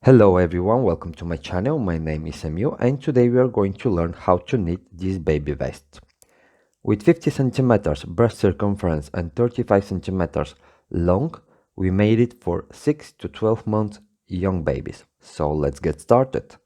Hello everyone, welcome to my channel. My name is Emil and today we are going to learn how to knit this baby vest. With 50 centimeters breast circumference and 35 centimeters long, we made it for 6 to 12 months young babies. So let's get started.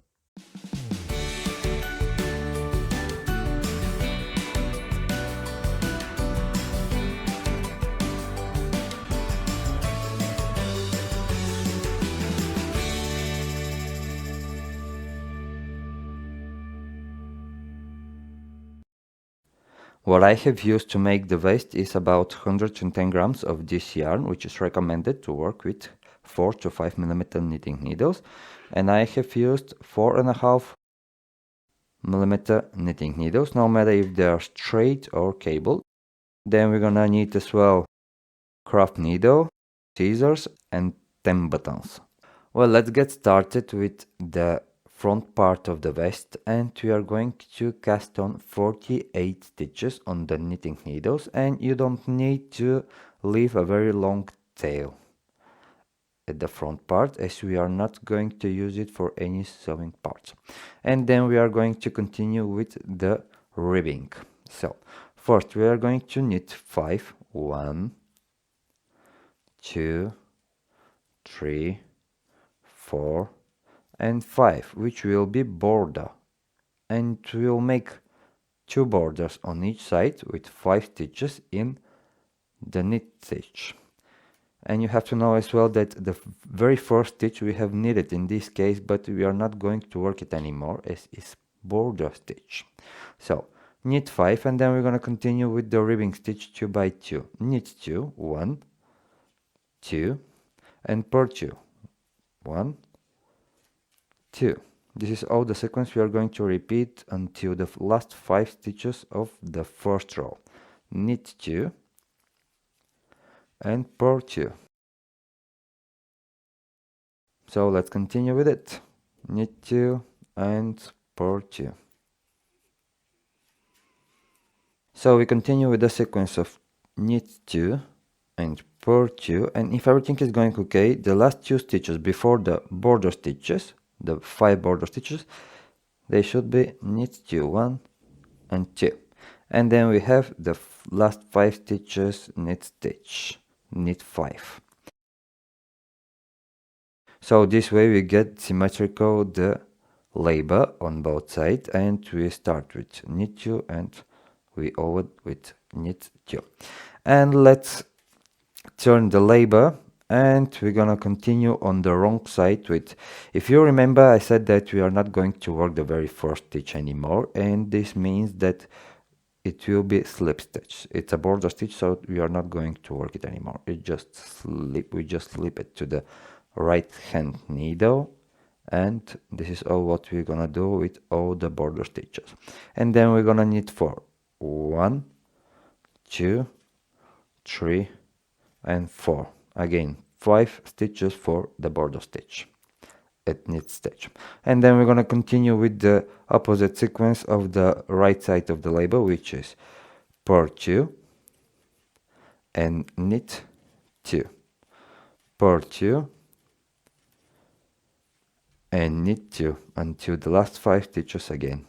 What I have used to make the vest is about 110 grams of this yarn, which is recommended to work with 4 to 5 millimeter knitting needles, and I have used 4.5 millimeter knitting needles, no matter if they are straight or cable. Then we're gonna need as well craft needle, scissors and 10 buttons. Well, let's get started with the front part of the vest, and we are going to cast on 48 stitches on the knitting needles, and you don't need to leave a very long tail at the front part, as we are not going to use it for any sewing parts. And then we are going to continue with the ribbing. So first we are going to knit 5, 1, 2, 3, 4 and 5, which will be border, and we'll make 2 borders on each side with 5 stitches in the knit stitch. And you have to know as well that the very first stitch we have knitted in this case, but we are not going to work it anymore as is border stitch. So knit 5, and then we're going to continue with the ribbing stitch 2 by 2. Knit 2, 1, 2 and purl 2, 1, 2. This is all the sequence we are going to repeat until the last 5 stitches of the first row. Knit 2 and purl 2. So let's continue with it. Knit 2 and purl 2. So we continue with the sequence of knit 2 and purl 2, and if everything is going okay, the last 2 stitches before the border stitches, the 5 border stitches, they should be knit 2, 1 and 2, and then we have the last 5 stitches knit stitch, knit 5. So this way we get symmetrical the labor on both sides, and we start with knit 2 and we over with knit 2. And let's turn the labor, and we're gonna continue on the wrong side with, if you remember, I said that we are not going to work the very first stitch anymore, and this means that it will be slip stitch. It's a border stitch, so we are not going to work it anymore. We just slip it to the right hand needle, and this is all what we're gonna do with all the border stitches. And then we're gonna knit 4, 1, 2, 3 and 4. Again 5 stitches for the border stitch at knit stitch. And then we're going to continue with the opposite sequence of the right side of the label, which is purl 2 and knit 2, purl 2 and knit 2 until the last 5 stitches again.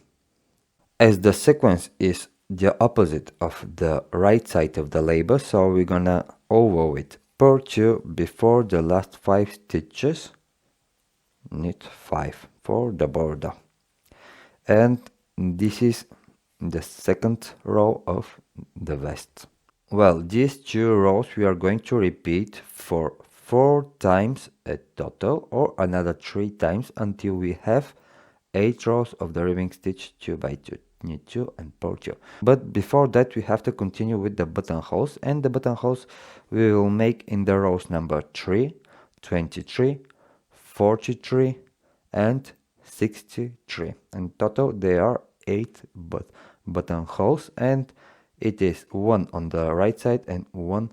As the sequence is the opposite of the right side of the label, so we're gonna over with purl 2 before the last 5 stitches, knit 5 for the border. And this is the second row of the vest. Well, these 2 rows we are going to repeat for 4 times at total, or another 3 times until we have 8 rows of the ribbing stitch 2 by 2, knit 2 and purl 2. But before that we have to continue with the buttonholes, and the buttonholes we will make in the rows number 3, 23, 43 and 63. In total there are 8 buttonholes, and it is 1 on the right side and 1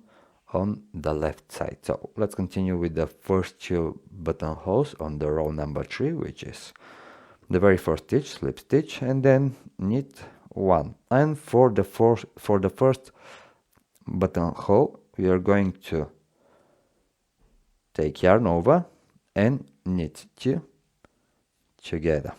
on the left side. So let's continue with the first 2 buttonholes on the row number 3, which is the very first stitch, slip stitch, and then knit 1. And for the first buttonhole we are going to take yarn over and knit 2 together,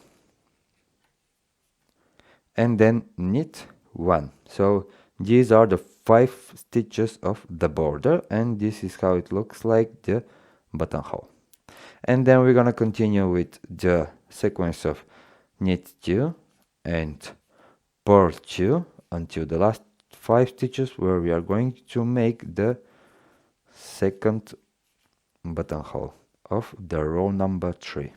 and then knit 1. So these are the 5 stitches of the border, and this is how it looks like the buttonhole. And then we're gonna continue with the sequence of knit 2 and purl 2 until the last 5 stitches, where we are going to make the second buttonhole of the row number 3.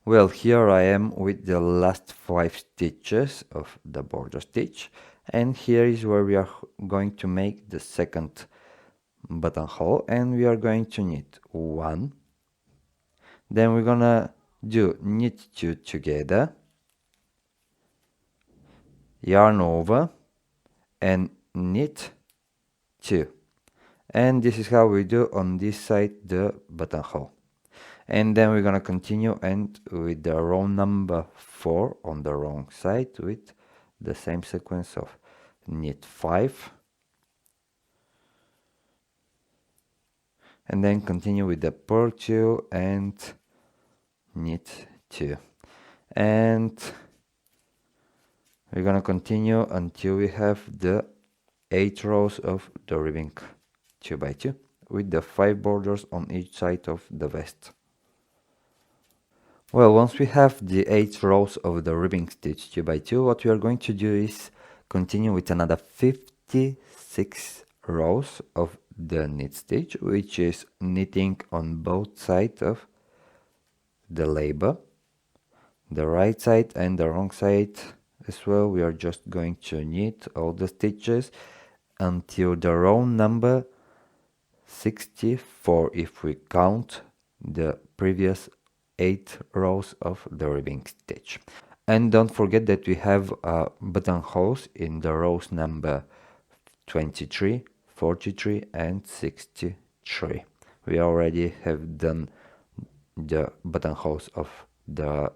Well, here I am with the last 5 stitches of the border stitch, and here is where we are going to make the second buttonhole, and we are going to knit 1, then we're gonna do knit 2 together, yarn over, and knit 2. And this is how we do on this side the buttonhole. And then we're gonna continue and with the row number 4 on the wrong side with the same sequence of knit 5, and then continue with the purl 2 and knit 2, and we're gonna continue until we have the 8 rows of the ribbing 2x2 with the 5 borders on each side of the vest. Well, once we have the 8 rows of the ribbing stitch 2x2, what we are going to do is continue with another 56 rows of the knit stitch, which is knitting on both sides of the label, the right side and the wrong side as well. We are just going to knit all the stitches until the row number 64 if we count the previous 8 rows of the ribbing stitch. And don't forget that we have buttonholes in the rows number 23, 43 and 63. We already have done the buttonholes of the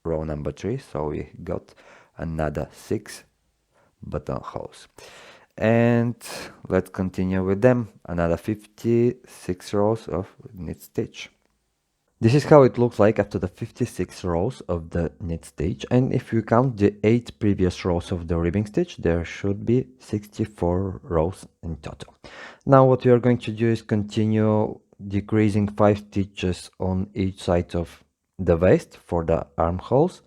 row number 3, so we got another 6 buttonholes. And let's continue with them, another 56 rows of knit stitch. This is how it looks like after the 56 rows of the knit stitch, and if you count the 8 previous rows of the ribbing stitch, there should be 64 rows in total. Now what we are going to do is continue decreasing 5 stitches on each side of the waist for the armholes,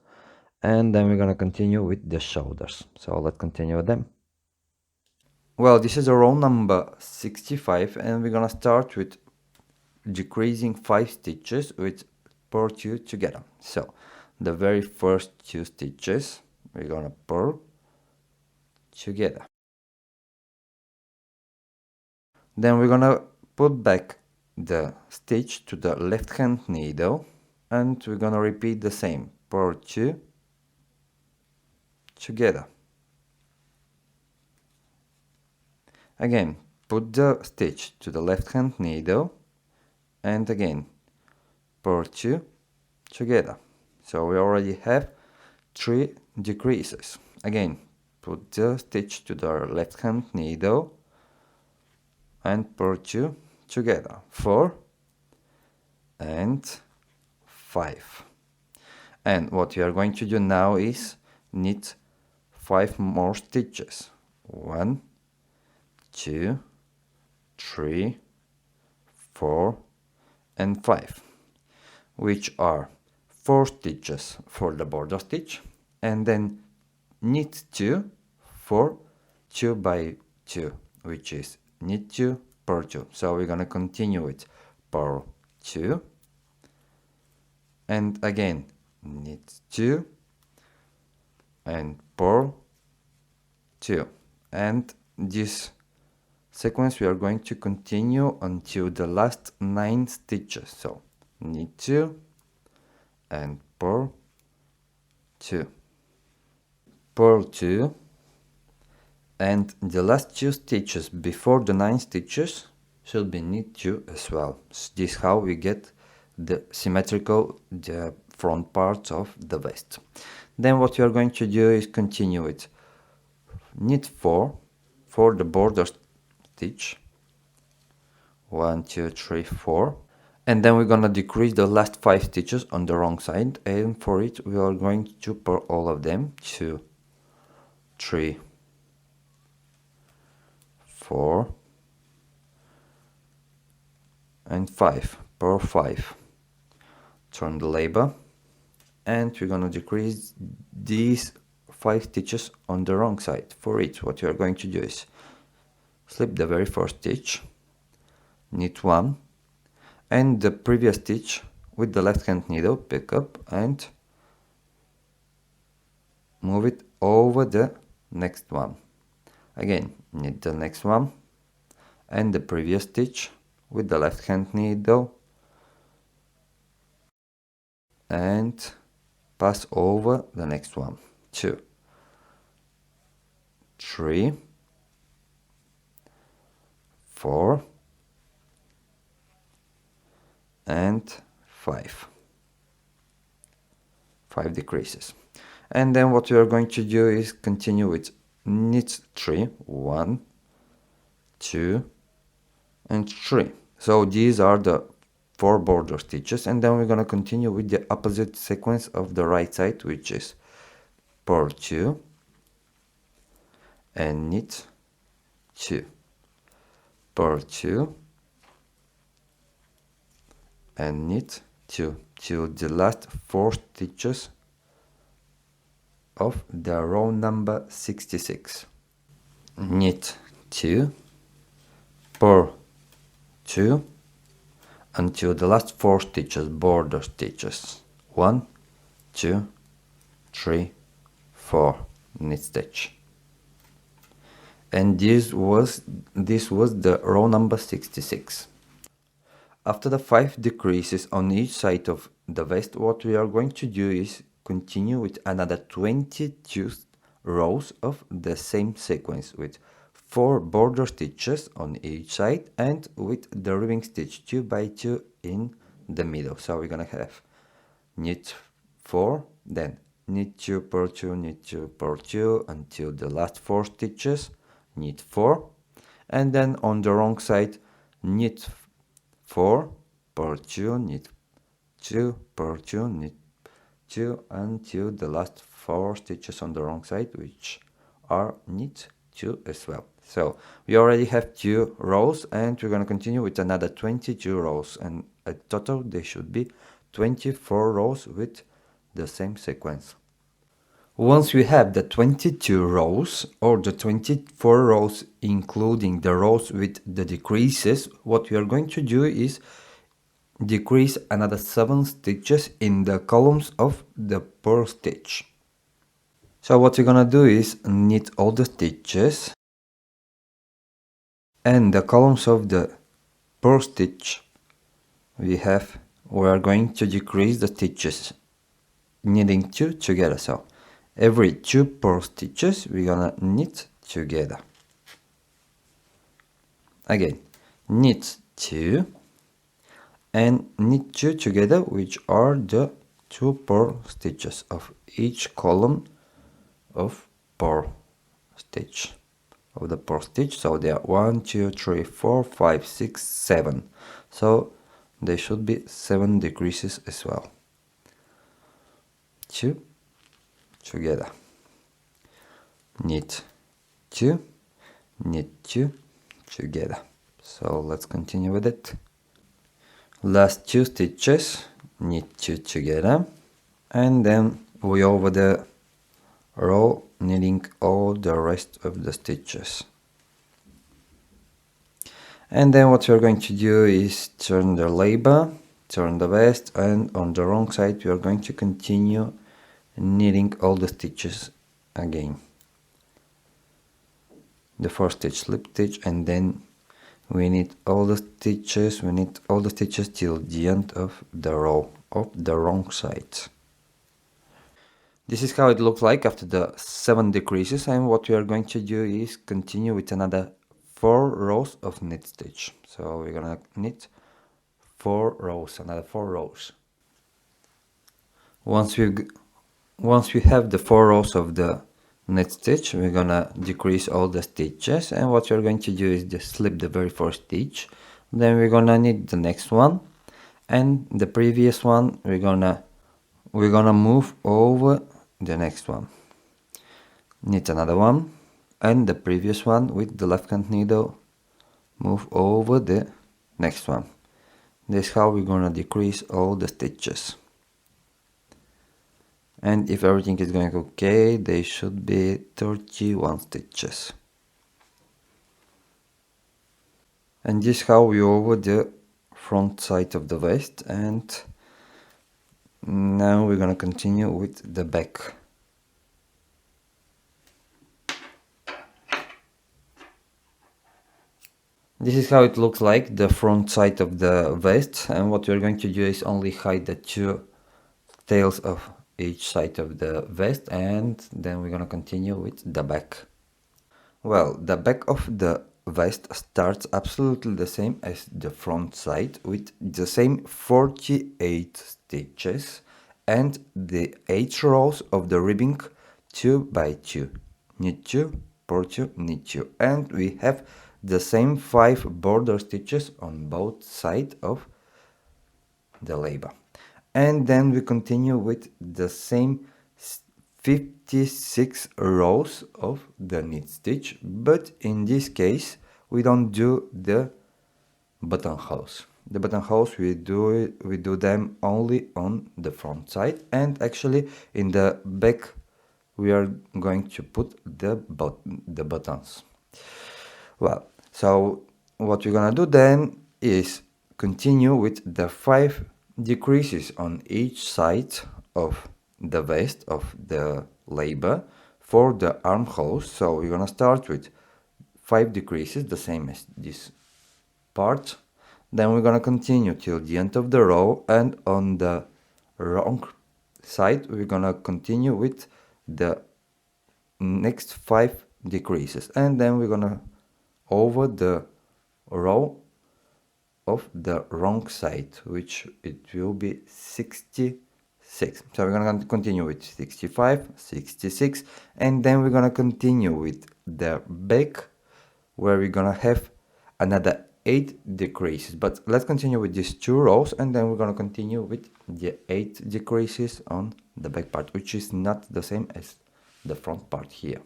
and then we're going to continue with the shoulders. So let's continue with them. Well, this is a row number 65, and we're going to start with decreasing 5 stitches with purl 2 together. So the very first 2 stitches we're gonna purl together, then we're gonna put back the stitch to the left hand needle, and we're gonna repeat the same, purl 2 together. Again, put the stitch to the left hand needle, and again purl 2 together. So we already have 3 decreases. Again, put the stitch to the left hand needle and purl 2 together. 4 and 5. And what we are going to do now is knit 5 more stitches. 1, 2, 3, 4 and 5, which are 4 stitches for the border stitch, and then knit 2 for 2x2, which is knit 2, purl 2. So we're gonna continue with purl 2, and again knit 2 and purl 2, and this sequence we are going to continue until the last 9 stitches. So knit 2 and purl 2, purl 2, and the last 2 stitches before the 9 stitches should be knit 2 as well. This is how we get the symmetrical the front parts of the vest. Then what you are going to do is continue with knit 4 for the border stitch, 1, 2, 3, 4, And then we're gonna decrease the last 5 stitches on the wrong side, and for it we are going to purl all of them. 2, 3, 4 and 5. Purl 5. Turn the labor, and we're gonna decrease these 5 stitches on the wrong side. For it, what you are going to do is slip the very first stitch, knit 1, and the previous stitch with the left hand needle, pick up and move it over the next one. Again, knit the next one and the previous stitch with the left hand needle and pass over the next one. 2, 3, 4 and 5. 5 decreases. And then what we are going to do is continue with knit 3, 1, 2 and 3. So these are the 4 border stitches, and then we're going to continue with the opposite sequence of the right side, which is purl 2 and knit 2, purl 2 and knit 2 till the last 4 stitches of the row number 66. Knit 2, purl 2 until the last 4 stitches, border stitches. 1, 2, 3, 4, knit stitch. And this was the row number 66. After the 5 decreases on each side of the vest, what we are going to do is continue with another 22 rows of the same sequence with 4 border stitches on each side and with the ribbing stitch 2 by 2 in the middle. So we're gonna have knit 4, then knit 2, purl 2, knit 2, purl 2 until the last 4 stitches, knit 4, and then on the wrong side knit 4, purl 2, knit 2, purl 2, knit 2 until the last 4 stitches on the wrong side, which are knit 2 as well. So we already have 2 rows, and we're going to continue with another 22 rows, and at total there should be 24 rows with the same sequence. Once we have the 22 rows or the 24 rows including the rows with the decreases, what we are going to do is decrease another 7 stitches in the columns of the purl stitch. So what we're gonna do is knit all the stitches, and the columns of the purl stitch we are going to decrease the stitches, knitting 2 together. So every 2 purl stitches we're gonna knit together. Again, knit 2 and knit 2 together, which are the 2 purl stitches of each column of purl stitch of the purl stitch. So they are 1, 2, 3, 4, 5, 6, 7. So there should be 7 decreases as well. 2 together, knit 2, knit 2 together. So let's continue with it. Last 2 stitches, knit 2 together, and then we over the row knitting all the rest of the stitches. And then what we're going to do is turn the labor, turn the vest, and on the wrong side we are going to continue knitting all the stitches again. The first stitch, slip stitch, and then we knit all the stitches, till the end of the row of the wrong side. This is how it looks like after the 7 decreases, and what we are going to do is continue with another 4 rows of knit stitch. So we're gonna knit 4 rows, another 4 rows. Once we have the 4 rows of the knit stitch, we're gonna decrease all the stitches, and what we're going to do is just slip the very first stitch, then we're gonna knit the next one, and the previous one we're gonna move over the next one, knit another one, and the previous one with the left hand needle move over the next one. This is how we're gonna decrease all the stitches. And if everything is going okay, they should be 31 stitches. And this is how we over the front side of the vest, and now we're gonna continue with the back. This is how it looks like, the front side of the vest, and what we're going to do is only hide the two tails of each side of the vest, and then we're gonna continue with the back. Well, the back of the vest starts absolutely the same as the front side, with the same 48 stitches and the 8 rows of the ribbing 2 by 2, knit 2, purl 2, knit 2, and we have the same 5 border stitches on both sides of the label. And then we continue with the same 56 rows of the knit stitch, but in this case we don't do the buttonholes. The buttonholes we do them only on the front side, and actually in the back we are going to put the buttons. Well, so what we're gonna do then is continue with the 5 decreases on each side of the vest of the label for the armholes. So we're gonna start with 5 decreases, the same as this part. Then we're gonna continue till the end of the row, and on the wrong side we're gonna continue with the next 5 decreases, and then we're gonna over the row of the wrong side, which it will be 66. So we're gonna continue with 65, 66, and then we're gonna continue with the back, where we're gonna have another 8 decreases. But let's continue with these 2 rows, and then we're gonna continue with the 8 decreases on the back part, which is not the same as the front part here.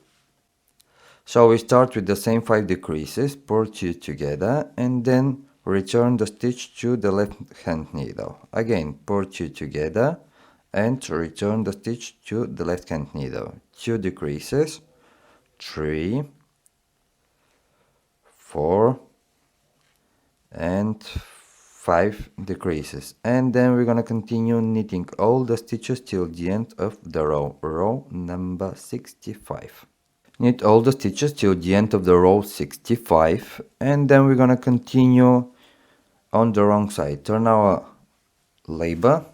So we start with the same 5 decreases, purl 2 together, and then return the stitch to the left hand needle. Again, purl 2 together, and return the stitch to the left hand needle. 2 decreases, 3, 4, and 5 decreases. And then we're gonna continue knitting all the stitches till the end of the row number 65. Knit all the stitches till the end of the row 65, and then we're gonna continue on the wrong side. Turn our label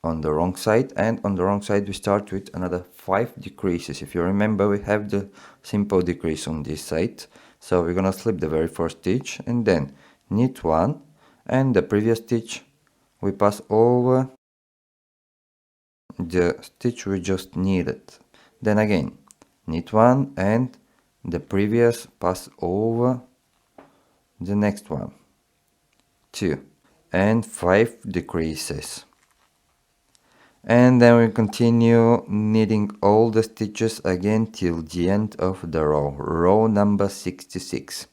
on the wrong side, and on the wrong side we start with another 5 decreases. If you remember, we have the simple decrease on this side, so we're gonna slip the very first stitch and then knit 1, and the previous stitch we pass over the stitch we just knitted. Then again knit 1, and the previous pass over the next one, 2, and 5 decreases. And then we continue knitting all the stitches again till the end of the row number 66.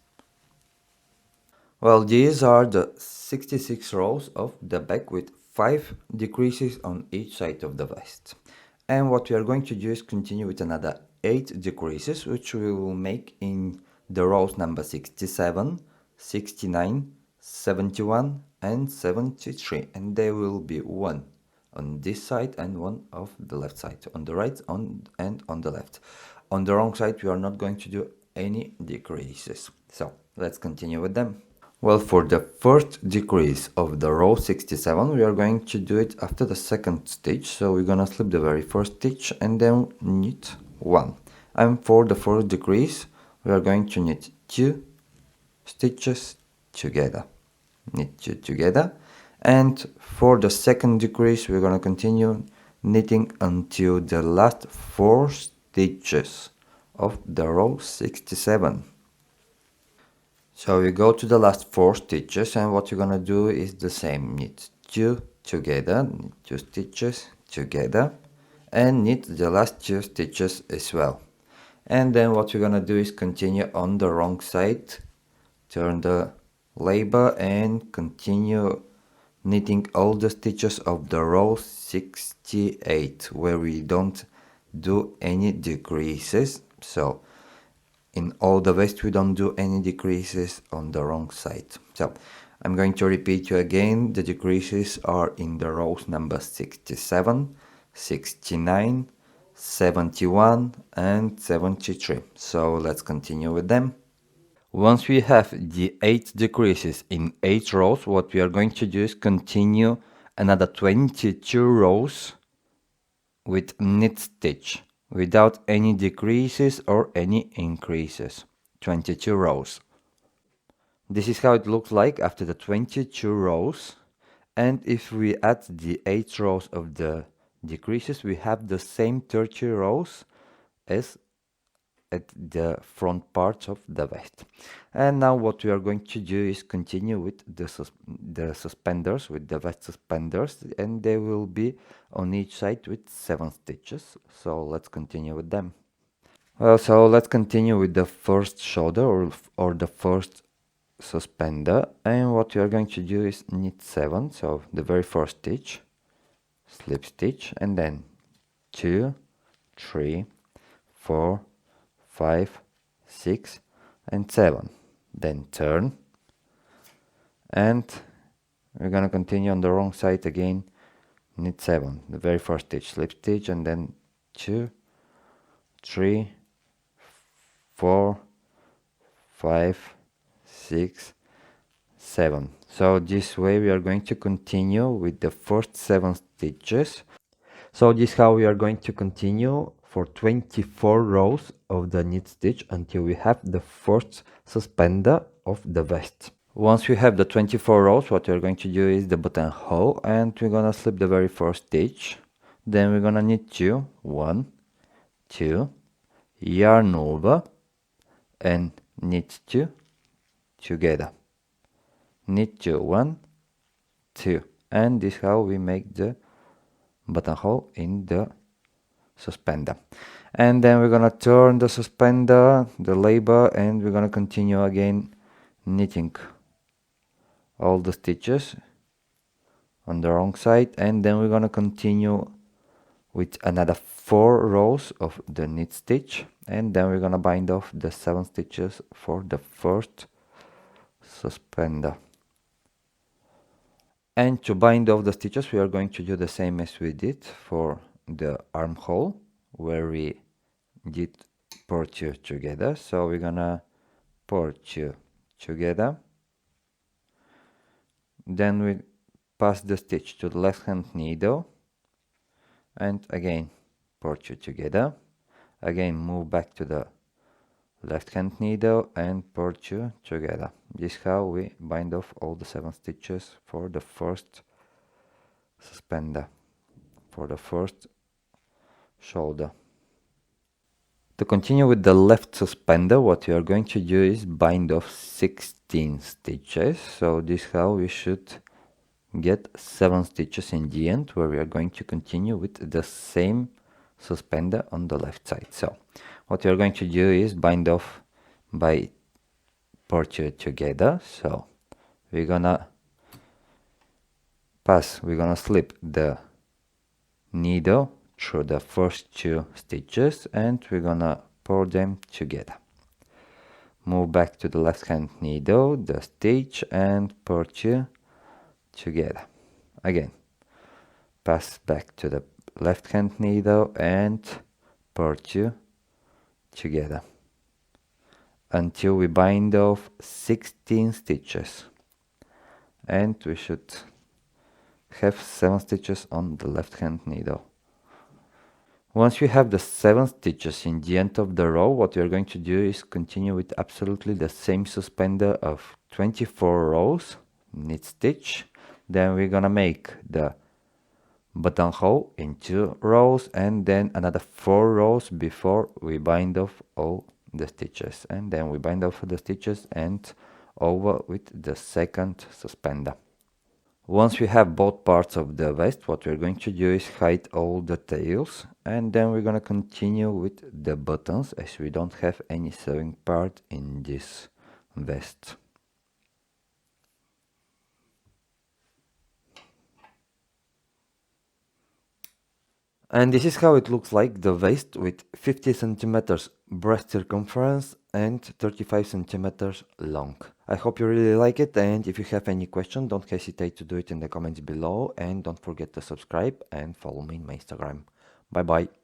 Well, these are the 66 rows of the back with 5 decreases on each side of the vest. And what we are going to do is continue with another 8 decreases, which we will make in the rows number 67, 69, 71, and 73. And there will be one on this side and one of the left side, on the right and on the left. On the wrong side we are not going to do any decreases. So let's continue with them. Well, for the first decrease of the row 67 we are going to do it after the second stitch. So we're gonna slip the very first stitch and then knit 1. And for the first decrease we are going to knit 2 stitches together, knit 2 together. And for the second decrease we're gonna continue knitting until the last 4 stitches of the row 67. So we go to the last 4 stitches, and what you're gonna do is the same, knit two together, knit two stitches together, and knit the last two stitches as well. And then what we're gonna do is continue on the wrong side, turn the labor and continue knitting all the stitches of the row 68 where we don't do any decreases. So in all the rest we don't do any decreases on the wrong side. So I'm going to repeat you again. The decreases are in the rows number 67, 69, 71 and 73. So let's continue with them. Once we have the 8 decreases in 8 rows, what we are going to do is continue another 22 rows with knit stitch without any decreases or any increases. 22 rows. This is how it looks like after the 22 rows. And if we add the 8 rows of the decreases, we have the same 30 rows as at the front part of the vest. And now what we are going to do is continue with the suspenders, with the vest suspenders, and they will be on each side with 7 stitches. So let's continue with them. Well, so let's continue with the first shoulder or the first suspender, and what we are going to do is knit 7. So the very first stitch, slip stitch, and then 2, 3, 4, 5, 6 and 7. Then turn, and we're gonna continue on the wrong side again, knit 7, the very first stitch, slip stitch, and then 2, 3, 4, 5, 6, 7. So this way we are going to continue with the first 7 stitches. So this is how we are going to continue for 24 rows of the knit stitch until we have the first suspender of the vest. Once we have the 24 rows, what we're going to do is the buttonhole, and we're gonna slip the very first stitch. Then we're gonna knit 2, 1, 2, yarn over and knit 2 together. Knit 2, 1, 2, and this is how we make the buttonhole in the suspender. And then we're gonna turn the suspender, the labor, and we're gonna continue again knitting all the stitches on the wrong side, and then we're gonna continue with another 4 rows of the knit stitch, and then we're gonna bind off the 7 stitches for the first suspender. And to bind off the stitches we are going to do the same as we did for the armhole, where we did purl 2 together. So we're gonna purl 2 together, then we pass the stitch to the left hand needle, and again purl 2 together, again move back to the left hand needle and purl 2 together. This is how we bind off all the 7 stitches for the first suspender, for the first shoulder. To continue with the left suspender, what we are going to do is bind off 16 stitches. So this is how we should get 7 stitches in the end, where we are going to continue with the same suspender on the left side. So what we are going to do is bind off by purl 2 together. So we're gonna slip the needle through the first 2 stitches, and we're gonna purl them together. Move back to the left hand needle, the stitch, and purl 2 together. Again, pass back to the left hand needle and purl 2 together until we bind off 16 stitches, and we should have 7 stitches on the left hand needle. Once we have the 7 stitches in the end of the row, what we are going to do is continue with absolutely the same suspender of 24 rows, knit stitch. Then we're gonna make the buttonhole in 2 rows, and then another 4 rows before we bind off all the stitches, and then we bind off the stitches and over with the second suspender. Once we have both parts of the vest, what we're going to do is hide all the tails, and then we're going to continue with the buttons, as we don't have any sewing part in this vest. And this is how it looks like, the waist with 50 centimeters breast circumference and 35 centimeters long. I hope you really like it, and if you have any question, don't hesitate to do it in the comments below, and don't forget to subscribe and follow me on my Instagram. Bye bye.